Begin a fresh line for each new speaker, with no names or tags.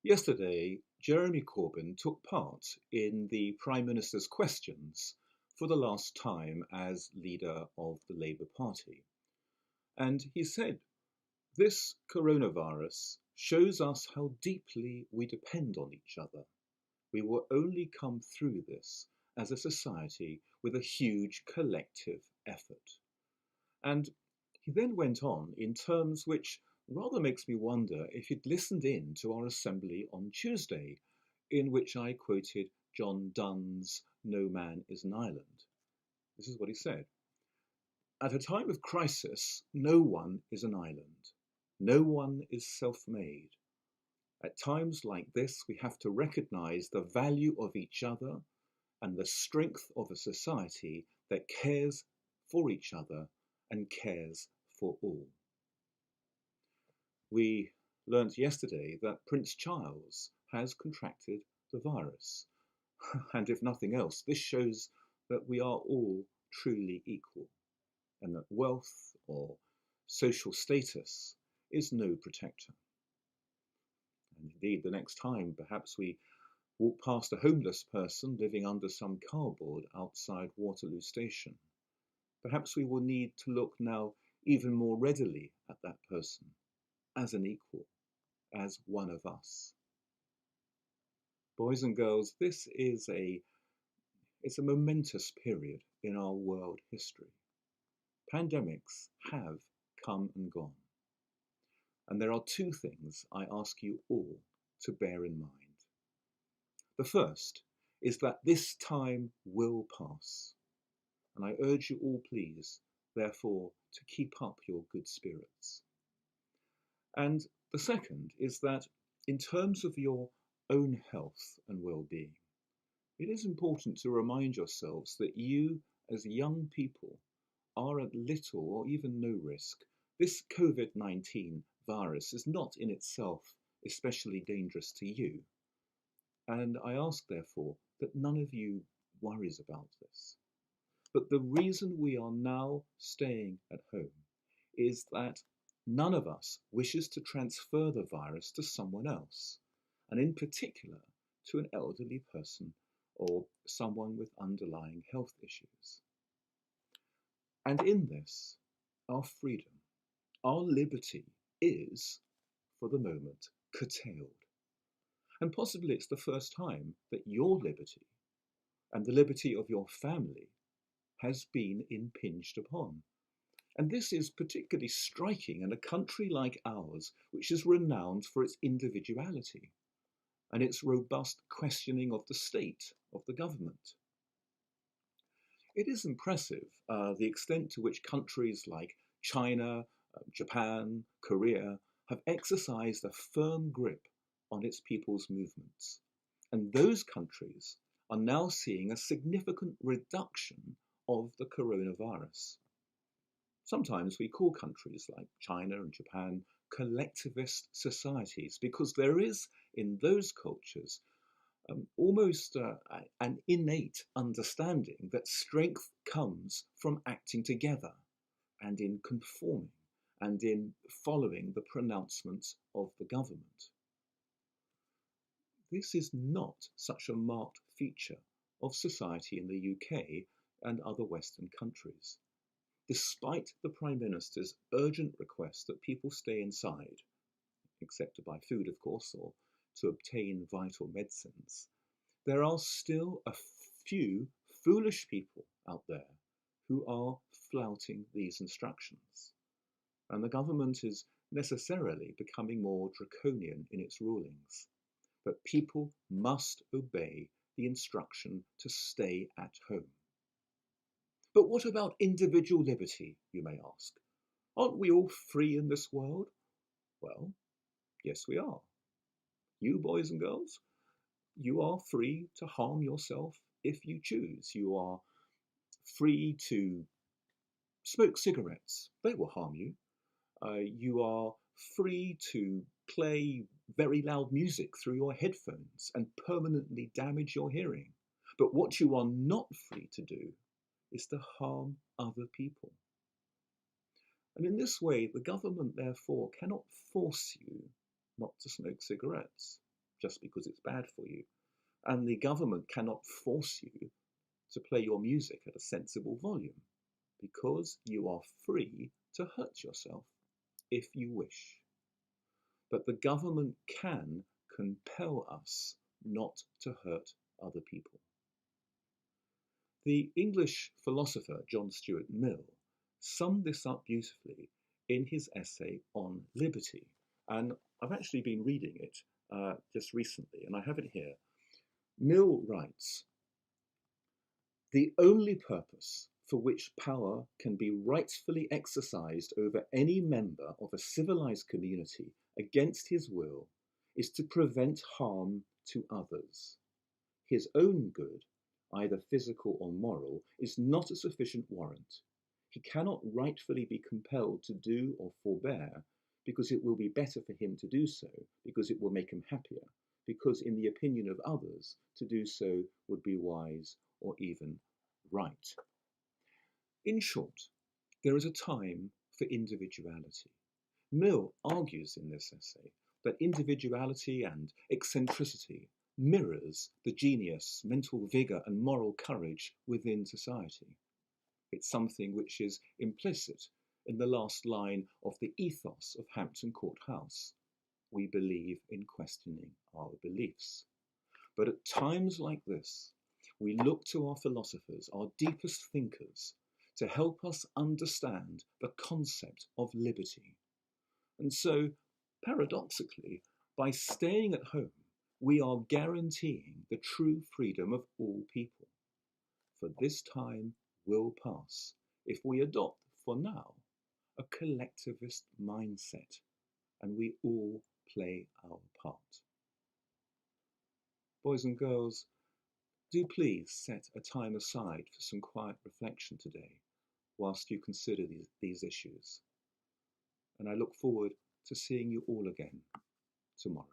Yesterday, Jeremy Corbyn took part in the Prime Minister's questions for the last time as leader of the Labour Party. And he said, "This coronavirus shows us how deeply we depend on each other. We will only come through this as a society with a huge collective effort." And he then went on in terms which rather makes me wonder if he'd listened in to our assembly on Tuesday, in which I quoted John Donne's "No Man is an Island." This is what he said. "At a time of crisis, no one is an island. No one is self-made. At times like this, we have to recognize the value of each other and the strength of a society that cares for each other and cares for all." We learnt yesterday that Prince Charles has contracted the virus. And if nothing else, this shows that we are all truly equal and that wealth or social status is no protector. And indeed, the next time perhaps we walk past a homeless person living under some cardboard outside Waterloo Station, perhaps we will need to look now even more readily at that person as an equal, as one of us. Boys and girls, it's a momentous period in our world history. Pandemics have come and gone. And there are two things I ask you all to bear in mind. The first is that this time will pass. And I urge you all, please, therefore, to keep up your good spirits. And the second is that in terms of your own health and well-being, it is important to remind yourselves that you, as young people, are at little or even no risk. This COVID-19 virus is not in itself especially dangerous to you. And I ask, therefore, that none of you worries about this. But the reason we are now staying at home is that none of us wishes to transfer the virus to someone else, and in particular to an elderly person or someone with underlying health issues. And in this, our freedom, our liberty is, for the moment, curtailed. And possibly it's the first time that your liberty and the liberty of your family has been impinged upon. And this is particularly striking in a country like ours, which is renowned for its individuality and its robust questioning of the state, of the government. It is impressive the extent to which countries like China, Japan, Korea have exercised a firm grip on its people's movements. And those countries are now seeing a significant reduction of the coronavirus. Sometimes we call countries like China and Japan collectivist societies because there is in those cultures almost an innate understanding that strength comes from acting together and in conforming and in following the pronouncements of the government. This is not such a marked feature of society in the UK and other Western countries. Despite the Prime Minister's urgent request that people stay inside, except to buy food, of course, or to obtain vital medicines, there are still a few foolish people out there who are flouting these instructions. And the government is necessarily becoming more draconian in its rulings. But people must obey the instruction to stay at home. But what about individual liberty, you may ask? Aren't we all free in this world? Well, yes, we are. You, boys and girls, you are free to harm yourself if you choose. You are free to smoke cigarettes. They will harm you. You are free to play very loud music through your headphones and permanently damage your hearing. But what you are not free to do is to harm other people. And in this way, the government, therefore, cannot force you not to smoke cigarettes. just because it's bad for you. And the government cannot force you to play your music at a sensible volume, because you are free to hurt yourself if you wish. But the government can compel us not to hurt other people. The English philosopher John Stuart Mill summed this up beautifully in his essay on liberty. And I've actually been reading it just recently, and I have it here. Mill writes, "The only purpose for which power can be rightfully exercised over any member of a civilized community against his will is to prevent harm to others. His own good, either physical or moral, is not a sufficient warrant. He cannot rightfully be compelled to do or forbear, because it will be better for him to do so, because it will make him happier, because in the opinion of others, to do so would be wise or even right." In short, there is a time for individuality. Mill argues in this essay that individuality and eccentricity mirrors the genius, mental vigour and moral courage within society. It's something which is implicit in the last line of the ethos of Hampton Court House. We believe in questioning our beliefs. But at times like this, we look to our philosophers, our deepest thinkers, to help us understand the concept of liberty. And so, paradoxically, by staying at home, we are guaranteeing the true freedom of all people. For this time will pass if we adopt, for now, a collectivist mindset, and we all play our part. Boys and girls, do please set a time aside for some quiet reflection today whilst you consider these issues. And I look forward to seeing you all again tomorrow.